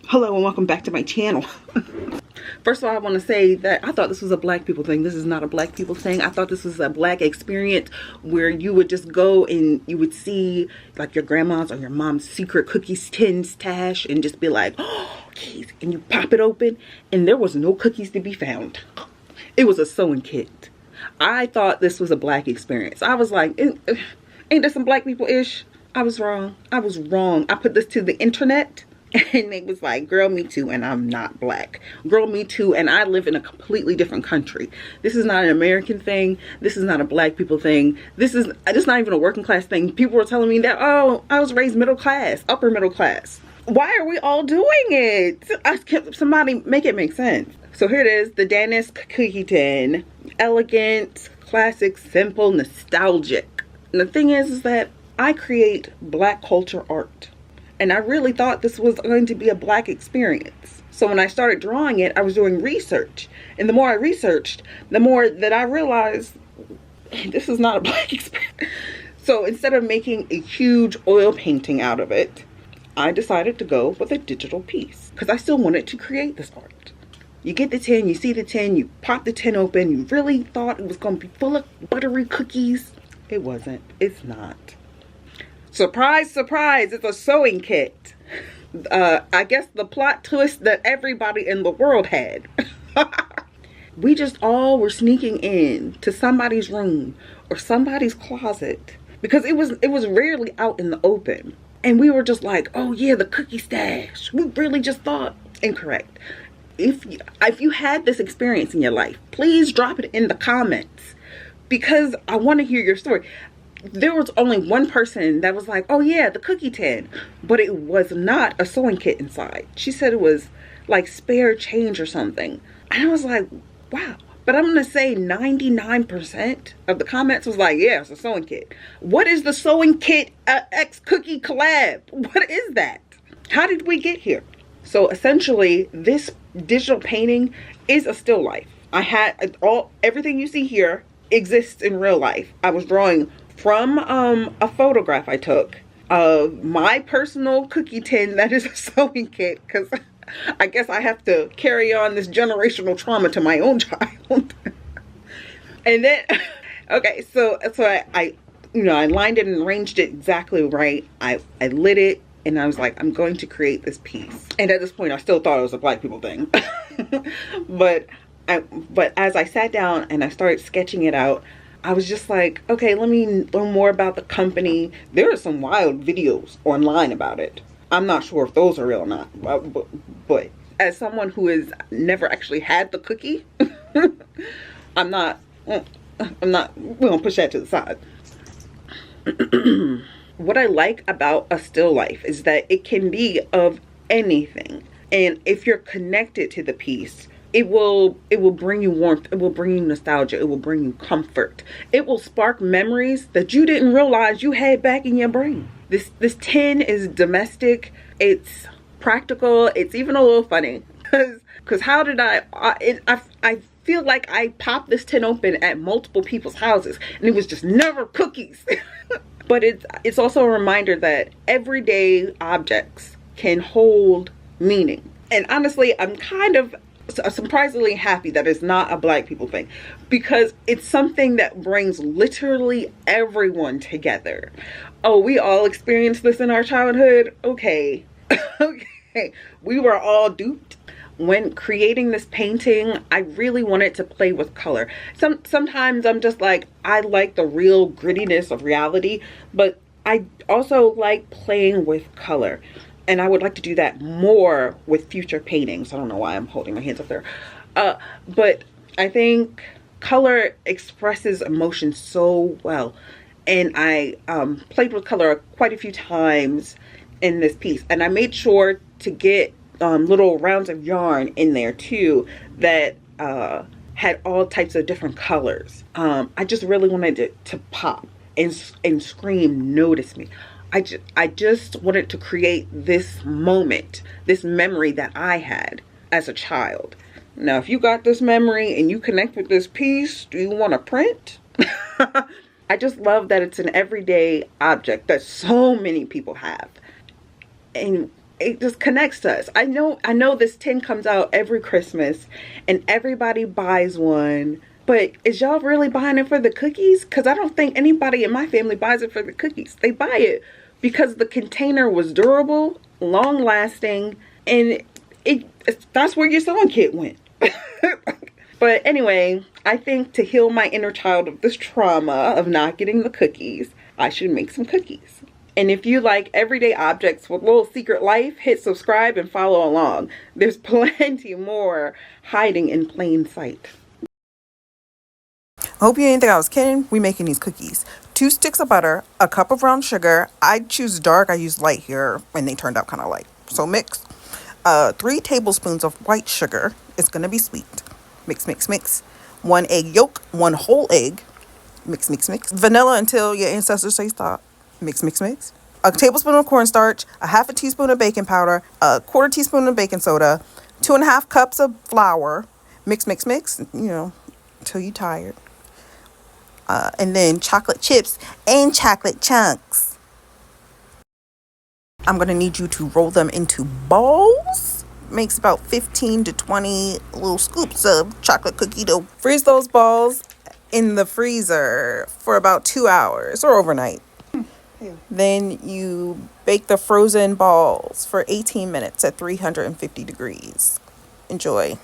Hello and welcome back to my channel. First of all, I want to say that I thought this was a black people thing. This is not a black people thing. I thought this was a black experience where you would just go and you would see like your grandma's or your mom's secret cookies tin stash and just be like, oh, cookies. And you pop it open and there was no cookies to be found. It was a sewing kit. I thought this was a black experience. I was like, ain't there some black people-ish? I was wrong. I was wrong. I put this to the internet. And they was like, girl, me too, and I'm not black. Girl, me too, and I live in a completely different country. This is not an American thing. This is not a black people thing. This is not even a working class thing. People were telling me that, oh, I was raised middle class, upper middle class. Why are we all doing it? Somebody make it make sense. So here it is, the Dansk cookie tin. Elegant, classic, simple, nostalgic. And the thing is that I create black culture art. And I really thought this was going to be a black experience. So when I started drawing it, I was doing research. And the more I researched, the more that I realized this is not a black experience. So instead of making a huge oil painting out of it, I decided to go with a digital piece. Because I still wanted to create this art. You get the tin, you see the tin, you pop the tin open. You really thought it was going to be full of buttery cookies. It wasn't. It's not. Surprise, surprise, it's a sewing kit. I guess the plot twist that everybody in the world had. We just all were sneaking in to somebody's room or somebody's closet because it was rarely out in the open. And we were just like, oh yeah, the cookie stash. We really just thought incorrect. If you had this experience in your life, please drop it in the comments because I want to hear your story. There was only one person that was like, oh yeah, the cookie tin, but it was not a sewing kit inside. She said it was like spare change or something. And I was like, wow. But I'm gonna say 99% of the comments was like, yeah, it's a sewing kit. What is the sewing kit X cookie collab? What is that? How did we get here? So essentially this digital painting is a still life. I had everything you see here exists in real life. I was drawing from a photograph I took of my personal cookie tin that is a sewing kit because I guess I have to carry on this generational trauma to my own child. And then, okay, so I lined it and arranged it exactly right. I lit it and I was like, I'm going to create this piece. And at this point, I still thought it was a black people thing. But as I sat down and I started sketching it out, I was just like, okay, let me learn more about the company. There are some wild videos online about it. I'm not sure if those are real or not. But as someone who has never actually had the cookie, we're gonna push that to the side. What I like about a still life is that it can be of anything. And if you're connected to the piece, it will bring you warmth, it will bring you nostalgia, it will bring you comfort. It will spark memories that you didn't realize you had back in your brain. This tin is domestic, it's practical, it's even a little funny. Cause how did I feel like I popped this tin open at multiple people's houses and it was just never cookies. But it's also a reminder that everyday objects can hold meaning. And honestly, I'm kind of surprisingly happy that it's not a black people thing because it's something that brings literally everyone together. Oh, we all experienced this in our childhood. Okay. Okay, we were all duped. When creating this painting, I really wanted to play with color. Sometimes I'm just like, I like the real grittiness of reality, but I also like playing with color. And I would like to do that more with future paintings. I don't know why I'm holding my hands up there. But I think color expresses emotion so well. And I played with color quite a few times in this piece. And I made sure to get little rounds of yarn in there too that had all types of different colors. I just really wanted it to pop and scream, notice me. I just wanted to create this moment, this memory that I had as a child. Now, if you got this memory and you connect with this piece, do you want to print? I just love that it's an everyday object that so many people have. And it just connects to us. I know this tin comes out every Christmas and everybody buys one, but is y'all really buying it for the cookies? Because I don't think anybody in my family buys it for the cookies. They buy it because the container was durable, long lasting, and that's where your sewing kit went. But anyway, I think to heal my inner child of this trauma of not getting the cookies, I should make some cookies. And if you like everyday objects with a little secret life, hit subscribe and follow along. There's plenty more hiding in plain sight. I hope you didn't think I was kidding. We making these cookies. 2 sticks of butter, a cup of brown sugar. I choose dark. I use light here, and they turned out kind of light. So mix. 3 tablespoons of white sugar. It's gonna be sweet. Mix, mix, mix. 1 egg yolk, 1 whole egg. Mix, mix, mix. Vanilla until your ancestors say stop. Mix, mix, mix. A tablespoon of cornstarch, a half a teaspoon of baking powder, a quarter teaspoon of baking soda, 2.5 cups of flour. Mix, mix, mix. Until you're tired. And then chocolate chips and chocolate chunks. I'm gonna need you to roll them into balls. Makes about 15 to 20 little scoops of chocolate cookie dough. Freeze those balls in the freezer for about 2 hours or overnight. Then you bake the frozen balls for 18 minutes at 350 degrees. Enjoy.